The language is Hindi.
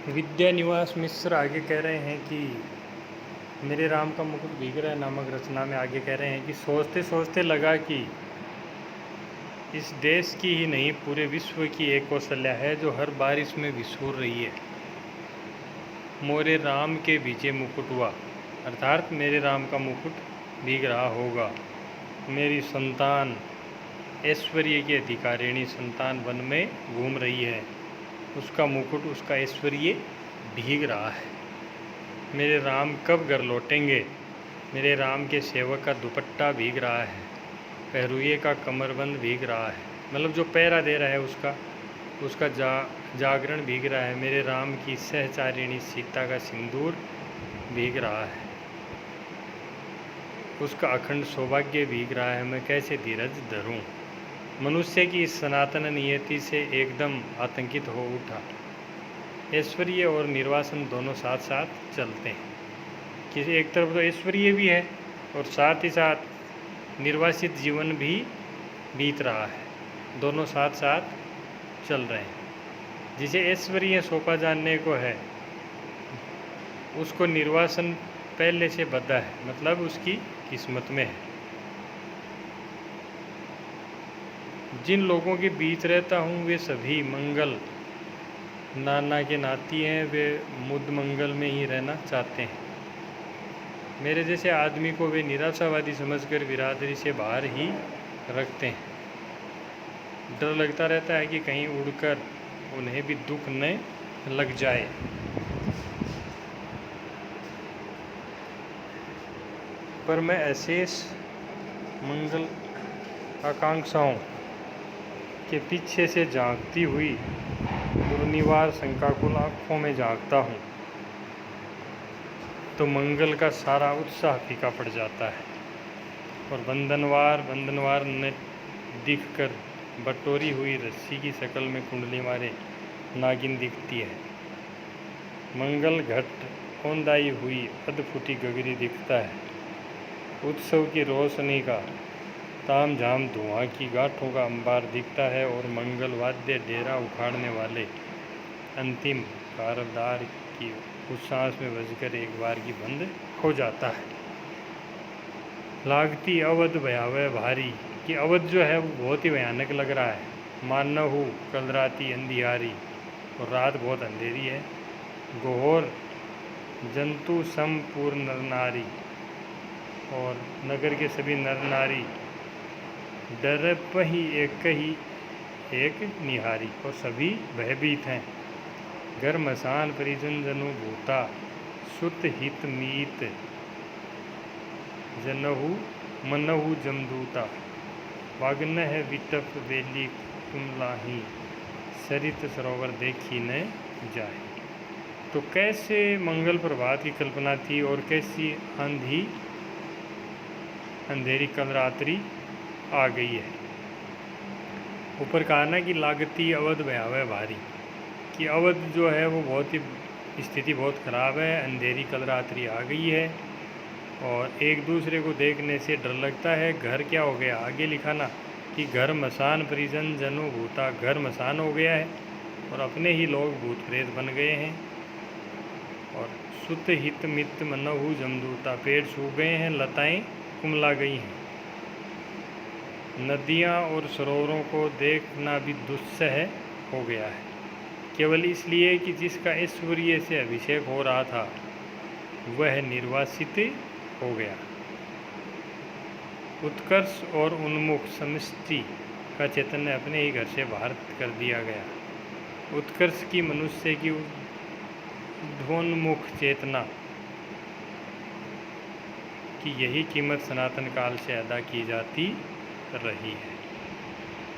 विद्या निवास मिश्र आगे कह रहे हैं कि मेरे राम का मुकुट भीग रहा है नामक रचना में आगे कह रहे हैं कि सोचते सोचते लगा कि इस देश की ही नहीं पूरे विश्व की एक कौशल्या है जो हर बारिश में विसूर रही है। मोरे राम के भीजे मुकुट हुआ, अर्थात मेरे राम का मुकुट भीग रहा होगा। मेरी संतान ऐश्वर्य की अधिकारिणी संतान वन में घूम रही है, उसका मुकुट उसका ऐश्वर्य भीग रहा है। मेरे राम कब घर लौटेंगे? मेरे राम के सेवक का दुपट्टा भीग रहा है, पहरुए का कमरबंद भीग रहा है, मतलब जो पहरा दे रहा है उसका जागरण भीग रहा है। मेरे राम की सहचारिणी सीता का सिंदूर भीग रहा है, उसका अखंड सौभाग्य भीग रहा है। मैं कैसे धीरज धरूं? मनुष्य की इस सनातन नियति से एकदम आतंकित हो उठा। ऐश्वर्य और निर्वासन दोनों साथ साथ चलते हैं कि एक तरफ तो ऐश्वर्य भी है और साथ ही साथ निर्वासित जीवन भी बीत रहा है, दोनों साथ साथ चल रहे हैं। जिसे ऐश्वर्य सौंपा जानने को है उसको निर्वासन पहले से बद्धा है, मतलब उसकी किस्मत में है। जिन लोगों के बीच रहता हूँ वे सभी मंगल नाना के नाती हैं, वे मुद मंगल में ही रहना चाहते हैं। मेरे जैसे आदमी को वे निराशावादी समझकर बिरादरी से बाहर ही रखते हैं। डर लगता रहता है कि कहीं उड़कर उन्हें भी दुख न लग जाए। पर मैं अशेष मंगल आकांक्षाओं के पीछे से झांकती हुई दुर्निवार शंकाकुल आँखों में झांकता हूँ तो मंगल का सारा उत्साह फीका पड़ जाता है और बंधनवार न दिखकर बटोरी हुई रस्सी की शक्ल में कुंडली मारे नागिन दिखती है। मंगल घट औंधाई हुई अधफुटी गगरी दिखता है। उत्सव की रोशनी का ताम झाम धुआं की गांठों का अंबार दिखता है और मंगल वाद्य डेरा उखाड़ने वाले अंतिम कारदार की उस सांस में बजकर एक बार की बंद हो जाता है। लागती अवध भयावह भारी कि अवध जो है वो बहुत ही भयानक लग रहा है। मानहु कल राती अंधियारी, और रात बहुत अंधेरी है। घोर जंतु संपूर्ण नर नारी, और नगर के सभी नर नारी डर पही एक निहारी, और सभी भयभीत हैं। घर मसान परिजन जनु भूता, सुत हित मीत जनहु मनहु जमदूता। वागन है विटप वेली कुमलाही, सरित सरोवर देखी न जाए। तो कैसे मंगल प्रभात की कल्पना थी और कैसी अंधेरी कल रात्रि आ गई है। ऊपर कहा ना कि लागती अवध भयावह भारी, कि अवध जो है वो बहुत ही स्थिति बहुत ख़राब है, अंधेरी कल रात्रि आ गई है और एक दूसरे को देखने से डर लगता है। घर क्या हो गया? आगे लिखा ना कि घर मसान परिजन जनु भूता, घर मसान हो गया है और अपने ही लोग भूत प्रेत बन गए हैं। और सुत हित मित मनहु जमदूता, पेड़ सूख गए हैं, लताएं कुमला गई हैं। नदियाँ और सरोवरों को देखना भी दुस्सह हो गया है, केवल इसलिए कि जिसका ऐश्वर्य से अभिषेक हो रहा था वह निर्वासित हो गया। उत्कर्ष और उन्मुख समष्टि का चैतन्य अपने ही घर से बाहर कर दिया गया। उत्कर्ष की मनुष्य की ध्वोन्मुख चेतना की यही कीमत सनातन काल से अदा की जाती रही है।